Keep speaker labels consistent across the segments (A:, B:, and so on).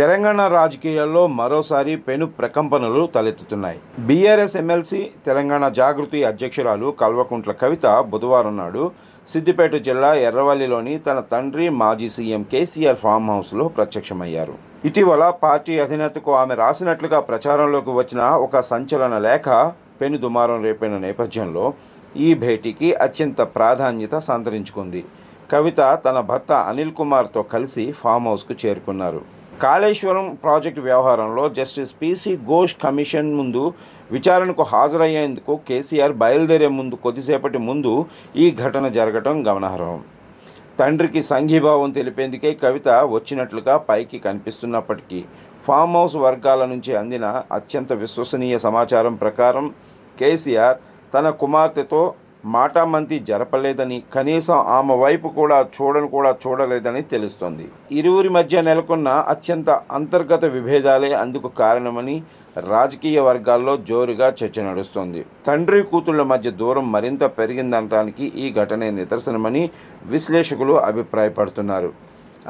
A: తెలంగాణ రాజకీయాల్లో మరోసారి పెను ప్రకంపనలు తలెత్తుతున్నాయి. బీఆర్ఎస్ ఎమ్మెల్సీ, తెలంగాణ జాగృతి అధ్యక్షురాలు కల్వకుంట్ల కవిత బుధవారం నాడు సిద్దిపేట జిల్లా ఎర్రవల్లిలోని తన తండ్రి మాజీ సీఎం కేసీఆర్ ఫామ్ హౌస్లో ప్రత్యక్షమయ్యారు. ఇటీవల పార్టీ అధినేతకు ఆమె రాసినట్లుగా ప్రచారంలోకి వచ్చిన ఒక సంచలన లేఖ పెను దుమారం రేపిన నేపథ్యంలో ఈ భేటీకి అత్యంత ప్రాధాన్యత సంతరించుకుంది. కవిత తన భర్త అనిల్ కుమార్తో కలిసి ఫామ్ హౌస్కు చేరుకున్నారు. కాళేశ్వరం ప్రాజెక్టు వ్యవహారంలో జస్టిస్ పీసీ ఘోష్ కమిషన్ ముందు విచారణకు హాజరయ్యేందుకు కేసీఆర్ బయలుదేరే కొద్దిసేపటి ముందు ఈ ఘటన జరగటం గమనార్హం. తండ్రికి సంఘీభావం తెలిపేందుకే కవిత వచ్చినట్లుగా పైకి కనిపిస్తున్నప్పటికీ ఫామ్ హౌస్ వర్గాల నుంచి అందిన అత్యంత విశ్వసనీయ సమాచారం ప్రకారం కేసీఆర్ తన కుమార్తెతో మాటామంతి జరపలేదని, కనీసం ఆమె వైపు కూడా చూడలేదని తెలుస్తోంది. ఇరువురి మధ్య నెలకొన్న అత్యంత అంతర్గత విభేదాలే అందుకు కారణమని రాజకీయ వర్గాల్లో జోరుగా చర్చ నడుస్తోంది. తండ్రి కూతుళ్ల మధ్య దూరం మరింత పెరిగిందనడానికి ఈ ఘటనే నిదర్శనమని విశ్లేషకులు అభిప్రాయపడుతున్నారు.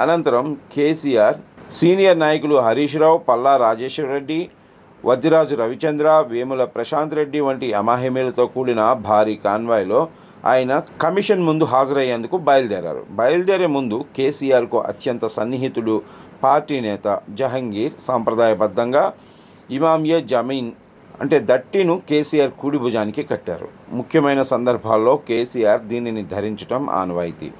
A: అనంతరం కేసీఆర్ సీనియర్ నాయకులు హరీష్ రావు, పల్లా రాజేశ్వర్ రెడ్డి, వద్దిరాజు రవిచంద్ర, వేముల ప్రశాంత్ రెడ్డి వంటి అమాయకులతో కూడిన భారీ కాన్వాయ్లో ఆయన కమిషన్ ముందు హాజరయ్యేందుకు బయలుదేరే ముందు కేసీఆర్కు అత్యంత సన్నిహితుడు పార్టీ నేత జహంగీర్ సాంప్రదాయబద్ధంగా ఇమామియే జమీన్ అంటే దట్టిను కేసీఆర్ కుడి భుజానికి కట్టారు. ముఖ్యమైన సందర్భాల్లో కేసీఆర్ దీనిని ధరించడం ఆనవాయితీ.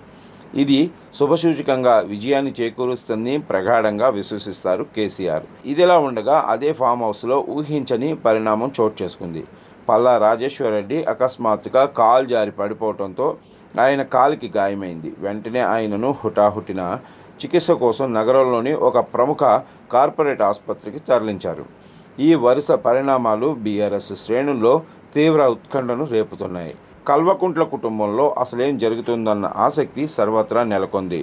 A: ఇది శుభసూచకంగా విజయాన్ని చేకూరుస్తుందని ప్రగాఢంగా విశ్వసిస్తారు కేసీఆర్. ఇదిలా ఉండగా అదే ఫామ్ హౌస్లో ఊహించని పరిణామం చోటు చేసుకుంది. పల్లా రాజేశ్వర్ రెడ్డి అకస్మాత్తుగా కాలు జారి పడిపోవడంతో ఆయన కాలికి గాయమైంది. వెంటనే ఆయనను హుటాహుటిన చికిత్స కోసం నగరంలోని ఒక ప్రముఖ కార్పొరేట్ ఆసుపత్రికి తరలించారు. ఈ వరుస పరిణామాలు బీఆర్ఎస్ శ్రేణుల్లో తీవ్ర ఉత్కంఠను రేపుతున్నాయి. కల్వకుంట్ల కుటుంబంలో అసలేం జరుగుతుందన్న ఆసక్తి సర్వత్రా నెలకొంది.